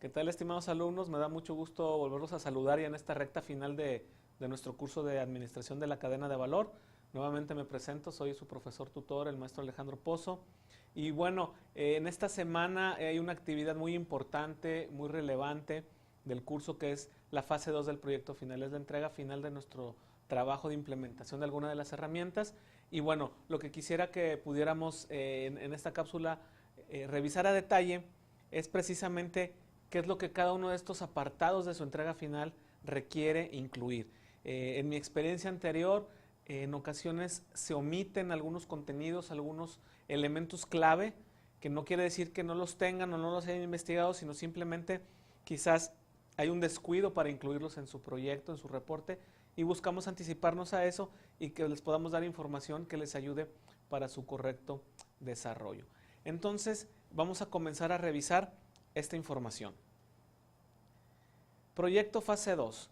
¿Qué tal, estimados alumnos? Me da mucho gusto volverlos a saludar ya en esta recta final de nuestro curso de Administración de la Cadena de Valor. Nuevamente me presento, soy su profesor tutor, el maestro Alejandro Pozo. Y bueno, en esta semana hay una actividad muy importante, muy relevante del curso, que es la fase 2 del proyecto final, es la entrega final de nuestro trabajo de implementación de alguna de las herramientas. Y bueno, lo que quisiera que pudiéramos en esta cápsula revisar a detalle es precisamente qué es lo que cada uno de estos apartados de su entrega final requiere incluir. En mi experiencia anterior, en ocasiones se omiten algunos contenidos, algunos elementos clave, que no quiere decir que no los tengan o no los hayan investigado, sino simplemente quizás hay un descuido para incluirlos en su proyecto, en su reporte, y buscamos anticiparnos a eso y que les podamos dar información que les ayude para su correcto desarrollo. Entonces, vamos a comenzar a revisar esta información. Proyecto fase 2.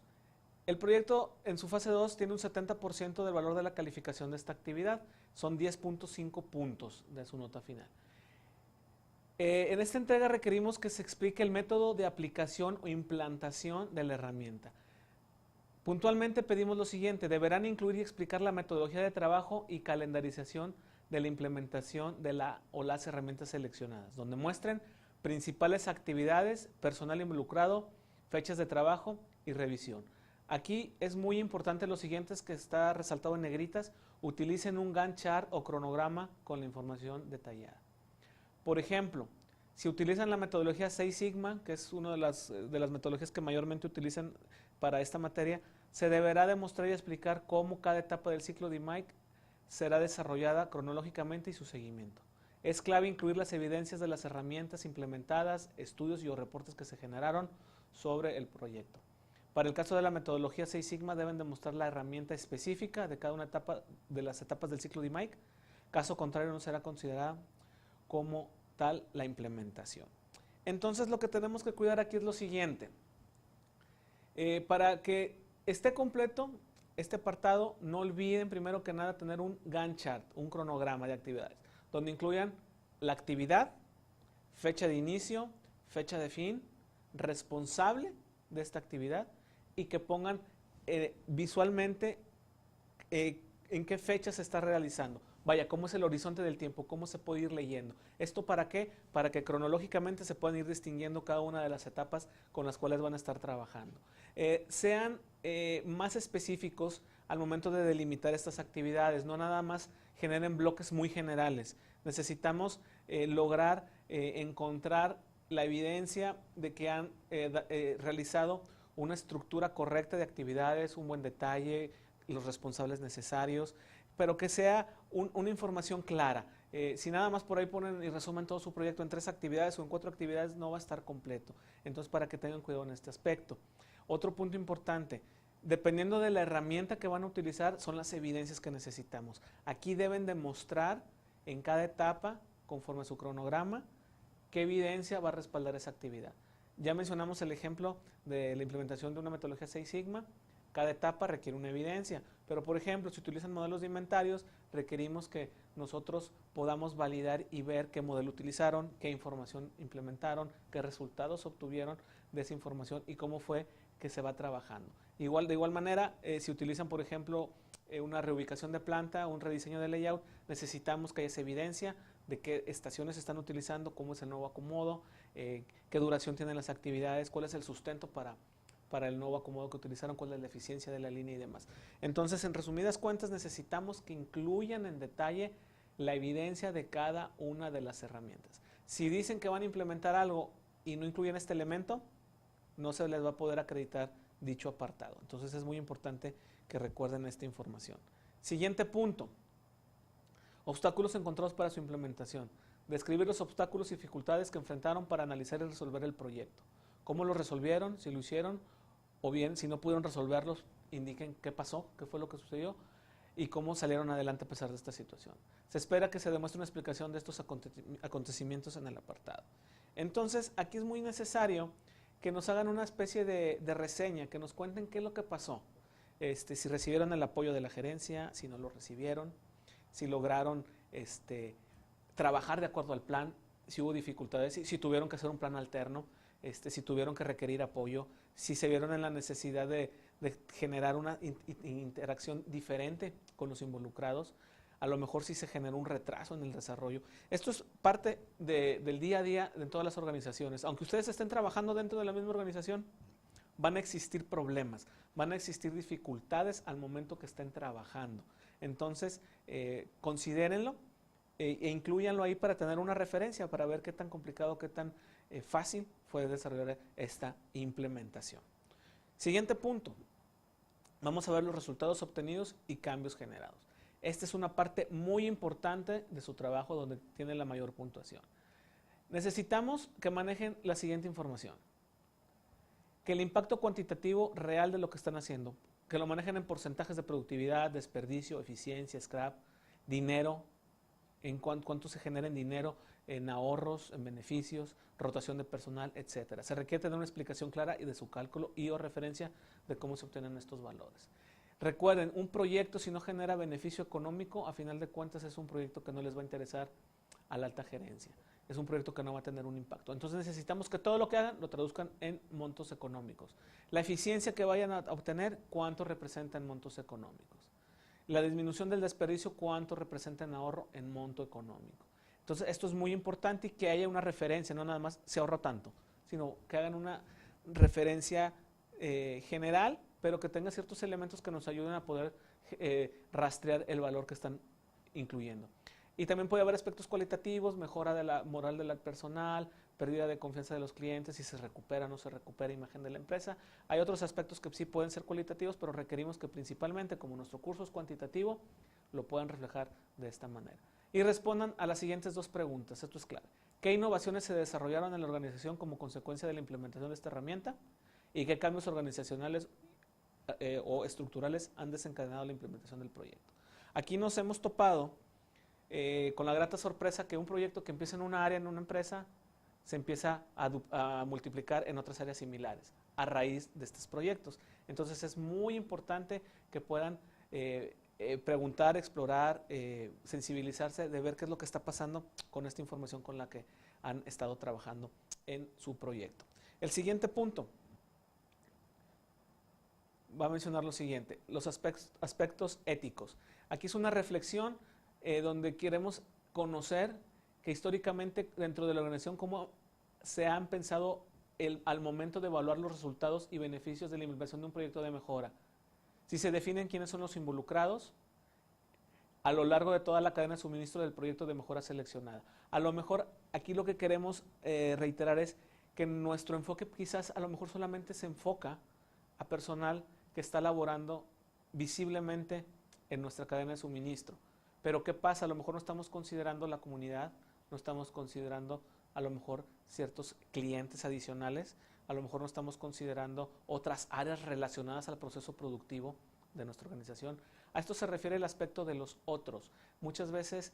El proyecto en su fase 2 tiene un 70% del valor de la calificación de esta actividad. Son 10.5 puntos de su nota final. En esta entrega requerimos que se explique el método de aplicación o implantación de la herramienta. Puntualmente pedimos lo siguiente: deberán incluir y explicar la metodología de trabajo y calendarización de la implementación de la o las herramientas seleccionadas, donde muestren principales actividades, personal involucrado, fechas de trabajo y revisión. Aquí es muy importante lo siguiente, que está resaltado en negritas: utilicen un Gantt chart o cronograma con la información detallada. Por ejemplo, si utilizan la metodología 6 Sigma, que es una de las metodologías que mayormente utilizan para esta materia, se deberá demostrar y explicar cómo cada etapa del ciclo de IMAIC será desarrollada cronológicamente y su seguimiento. Es clave incluir las evidencias de las herramientas implementadas, estudios y o reportes que se generaron sobre el proyecto. Para el caso de la metodología 6 Sigma, deben demostrar la herramienta específica de cada una de las etapas del ciclo de IMAIC. Caso contrario, no será considerada como tal la implementación. Entonces, lo que tenemos que cuidar aquí es lo siguiente. Para que esté completo este apartado, no olviden primero que nada tener un Gantt chart, un cronograma de actividades, donde incluyan la actividad, fecha de inicio, fecha de fin, responsable de esta actividad, y que pongan visualmente en qué fecha se está realizando. Vaya, cómo es el horizonte del tiempo, cómo se puede ir leyendo. ¿Esto para qué? Para que cronológicamente se puedan ir distinguiendo cada una de las etapas con las cuales van a estar trabajando. Sean más específicos al momento de delimitar estas actividades, no nada más generen bloques muy generales. Necesitamos lograr encontrar la evidencia de que han realizado una estructura correcta de actividades, un buen detalle, los responsables necesarios, pero que sea una información clara. Si nada más por ahí ponen y resumen todo su proyecto en 3 actividades o en 4 actividades, no va a estar completo. Entonces, para que tengan cuidado en este aspecto. Otro punto importante: dependiendo de la herramienta que van a utilizar, son las evidencias que necesitamos. Aquí deben demostrar en cada etapa, conforme a su cronograma, qué evidencia va a respaldar esa actividad. Ya mencionamos el ejemplo de la implementación de una metodología 6 Sigma. Cada etapa requiere una evidencia, pero por ejemplo, si utilizan modelos de inventarios, requerimos que nosotros podamos validar y ver qué modelo utilizaron, qué información implementaron, qué resultados obtuvieron de esa información y cómo fue que se va trabajando. De igual manera, si utilizan, por ejemplo, una reubicación de planta, un rediseño de layout, necesitamos que haya esa evidencia de qué estaciones están utilizando, cómo es el nuevo acomodo, qué duración tienen las actividades, cuál es el sustento para el nuevo acomodo que utilizaron, cuál es la eficiencia de la línea y demás. Entonces, en resumidas cuentas, necesitamos que incluyan en detalle la evidencia de cada una de las herramientas. Si dicen que van a implementar algo y no incluyen este elemento, no se les va a poder acreditar dicho apartado. Entonces, es muy importante que recuerden esta información. Siguiente punto: obstáculos encontrados para su implementación. Describir los obstáculos y dificultades que enfrentaron para analizar y resolver el proyecto. ¿Cómo lo resolvieron? Si lo hicieron, o bien, si no pudieron resolverlos, indiquen qué pasó, qué fue lo que sucedió y cómo salieron adelante a pesar de esta situación. Se espera que se demuestre una explicación de estos acontecimientos en el apartado. Entonces, aquí es muy necesario que nos hagan una especie de reseña, que nos cuenten qué es lo que pasó. Si recibieron el apoyo de la gerencia, si no lo recibieron, si lograron trabajar de acuerdo al plan, si hubo dificultades, si tuvieron que hacer un plan alterno. si tuvieron que requerir apoyo, si se vieron en la necesidad de generar una interacción diferente con los involucrados, a lo mejor si se generó un retraso en el desarrollo. Esto es parte del día a día de todas las organizaciones. Aunque ustedes estén trabajando dentro de la misma organización, van a existir problemas, van a existir dificultades al momento que estén trabajando. Entonces, considérenlo e incluyanlo ahí para tener una referencia, para ver qué tan complicado, qué tan fácil fue desarrollar esta implementación. Siguiente punto. Vamos a ver los resultados obtenidos y cambios generados. Esta es una parte muy importante de su trabajo donde tiene la mayor puntuación. Necesitamos que manejen la siguiente información. Que el impacto cuantitativo real de lo que están haciendo, que lo manejen en porcentajes de productividad, desperdicio, eficiencia, scrap, dinero, en cuánto se genera en dinero, en ahorros, en beneficios, rotación de personal, etc. Se requiere tener una explicación clara y de su cálculo y o referencia de cómo se obtienen estos valores. Recuerden, un proyecto si no genera beneficio económico, a final de cuentas es un proyecto que no les va a interesar a la alta gerencia. Es un proyecto que no va a tener un impacto. Entonces necesitamos que todo lo que hagan lo traduzcan en montos económicos. La eficiencia que vayan a obtener, cuánto representa en montos económicos. La disminución del desperdicio, cuánto representa en ahorro en monto económico. Entonces esto es muy importante y que haya una referencia, no nada más se ahorra tanto, sino que hagan una referencia general, pero que tenga ciertos elementos que nos ayuden a poder rastrear el valor que están incluyendo. Y también puede haber aspectos cualitativos, mejora de la moral del personal, pérdida de confianza de los clientes, si se recupera o no se recupera imagen de la empresa. Hay otros aspectos que sí pueden ser cualitativos, pero requerimos que principalmente, como nuestro curso es cuantitativo, lo puedan reflejar de esta manera. Y respondan a las siguientes dos preguntas, esto es clave. ¿Qué innovaciones se desarrollaron en la organización como consecuencia de la implementación de esta herramienta? ¿Y qué cambios organizacionales o estructurales han desencadenado la implementación del proyecto? Aquí nos hemos topado con la grata sorpresa que un proyecto que empieza en una área, en una empresa, se empieza a multiplicar en otras áreas similares a raíz de estos proyectos. Entonces es muy importante que puedan preguntar, explorar, sensibilizarse de ver qué es lo que está pasando con esta información con la que han estado trabajando en su proyecto. El siguiente punto va a mencionar lo siguiente, los aspectos éticos. Aquí es una reflexión donde queremos conocer que históricamente dentro de la organización cómo se han pensado al momento de evaluar los resultados y beneficios de la implementación de un proyecto de mejora. Si se definen quiénes son los involucrados a lo largo de toda la cadena de suministro del proyecto de mejora seleccionada. A lo mejor aquí lo que queremos reiterar es que nuestro enfoque quizás a lo mejor solamente se enfoca a personal que está laborando visiblemente en nuestra cadena de suministro. Pero ¿qué pasa? A lo mejor no estamos considerando la comunidad, no estamos considerando a lo mejor ciertos clientes adicionales, a lo mejor no estamos considerando otras áreas relacionadas al proceso productivo de nuestra organización. A esto se refiere el aspecto de los otros. Muchas veces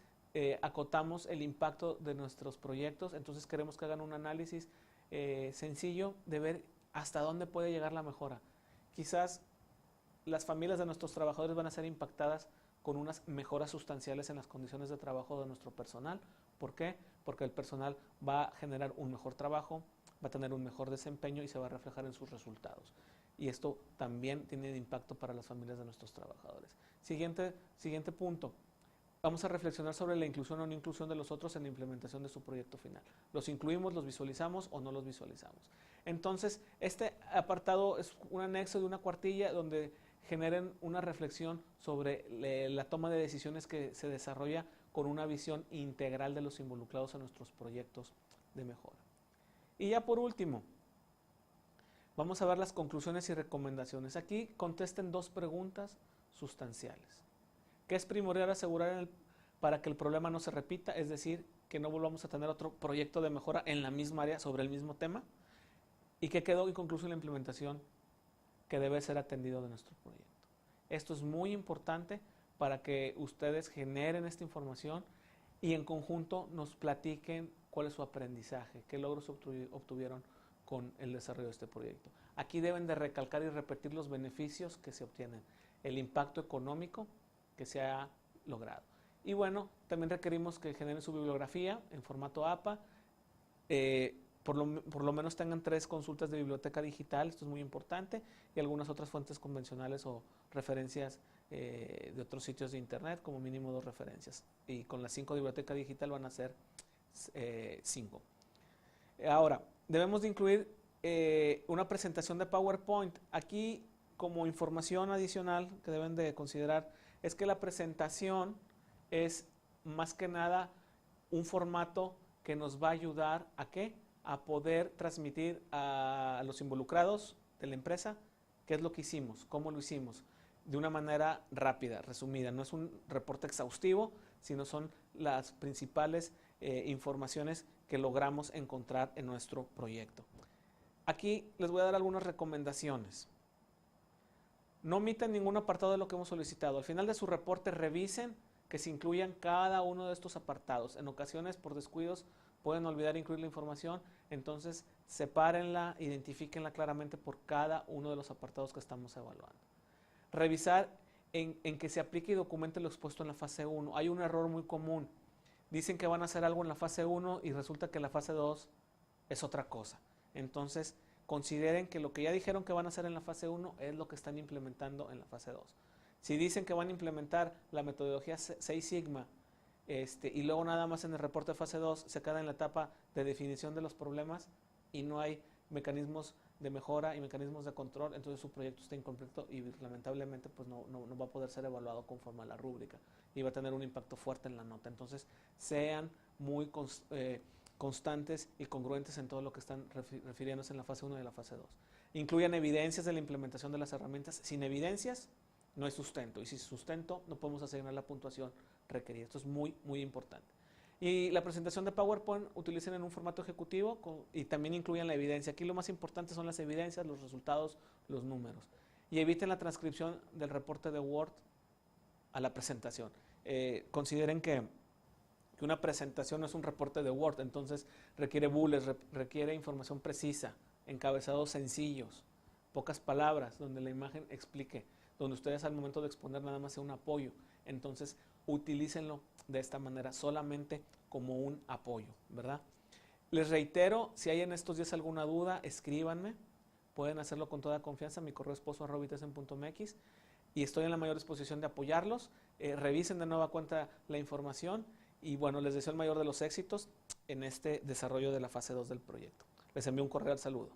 acotamos el impacto de nuestros proyectos, entonces queremos que hagan un análisis sencillo de ver hasta dónde puede llegar la mejora. Quizás las familias de nuestros trabajadores van a ser impactadas con unas mejoras sustanciales en las condiciones de trabajo de nuestro personal. ¿Por qué? Porque el personal va a generar un mejor trabajo, va a tener un mejor desempeño y se va a reflejar en sus resultados. Y esto también tiene impacto para las familias de nuestros trabajadores. Siguiente punto. Vamos a reflexionar sobre la inclusión o no inclusión de los otros en la implementación de su proyecto final. ¿Los incluimos, los visualizamos o no los visualizamos? Entonces, este apartado es un anexo de una cuartilla donde generen una reflexión sobre la toma de decisiones que se desarrolla con una visión integral de los involucrados en nuestros proyectos de mejora. Y ya por último, vamos a ver las conclusiones y recomendaciones. Aquí contesten dos preguntas sustanciales. ¿Qué es primordial asegurar para que el problema no se repita? Es decir, que no volvamos a tener otro proyecto de mejora en la misma área sobre el mismo tema. ¿Y qué quedó inconcluso en la implementación que debe ser atendido de nuestro proyecto? Esto es muy importante para que ustedes generen esta información y en conjunto nos platiquen cuál es su aprendizaje, qué logros obtuvieron con el desarrollo de este proyecto. Aquí deben de recalcar y repetir los beneficios que se obtienen, el impacto económico que se ha logrado. Y bueno, también requerimos que generen su bibliografía en formato APA, por lo menos tengan 3 consultas de biblioteca digital, esto es muy importante, y algunas otras fuentes convencionales o referencias de otros sitios de internet, como mínimo 2 referencias. Y con las 5 de biblioteca digital van a ser 5. Ahora, debemos de incluir una presentación de PowerPoint. Aquí, como información adicional que deben de considerar, es que la presentación es más que nada un formato que nos va a ayudar ¿a qué? A poder transmitir a los involucrados de la empresa qué es lo que hicimos, cómo lo hicimos, de una manera rápida, resumida. No es un reporte exhaustivo, sino son las principales informaciones que logramos encontrar en nuestro proyecto. Aquí les voy a dar algunas recomendaciones. No omitan ningún apartado de lo que hemos solicitado. Al final de su reporte revisen que se incluyan cada uno de estos apartados. En ocasiones, por descuidos, pueden olvidar incluir la información, entonces sepárenla, identifíquenla claramente por cada uno de los apartados que estamos evaluando. Revisar en que se aplique y documente lo expuesto en la fase 1. Hay un error muy común. Dicen que van a hacer algo en la fase 1 y resulta que la fase 2 es otra cosa. Entonces, consideren que lo que ya dijeron que van a hacer en la fase 1 es lo que están implementando en la fase 2. Si dicen que van a implementar la metodología 6 Sigma y luego nada más en el reporte de fase 2 se queda en la etapa de definición de los problemas y no hay mecanismos de mejora y mecanismos de control, entonces su proyecto está incompleto y lamentablemente pues no va a poder ser evaluado conforme a la rúbrica y va a tener un impacto fuerte en la nota. Entonces sean muy constantes y congruentes en todo lo que están refiriéndose en la fase 1 y la fase 2. Incluyan evidencias de la implementación de las herramientas. Sin evidencias no hay sustento, y sin sustento no podemos asignar la puntuación requerida. Esto es muy, muy importante. Y la presentación de PowerPoint utilicen en un formato ejecutivo y también incluyan la evidencia. Aquí lo más importante son las evidencias, los resultados, los números. Y eviten la transcripción del reporte de Word a la presentación. Consideren que una presentación no es un reporte de Word, entonces requiere bullets, requiere información precisa, encabezados sencillos, pocas palabras, donde la imagen explique, donde ustedes al momento de exponer nada más sea un apoyo. Entonces, utilícenlo de esta manera, solamente como un apoyo, ¿verdad? Les reitero, si hay en estos días alguna duda, escríbanme, pueden hacerlo con toda confianza, mi correo es pozo@itesen.mx y estoy en la mayor disposición de apoyarlos. Revisen de nueva cuenta la información y bueno, les deseo el mayor de los éxitos en este desarrollo de la fase 2 del proyecto. Les envío un cordial saludo.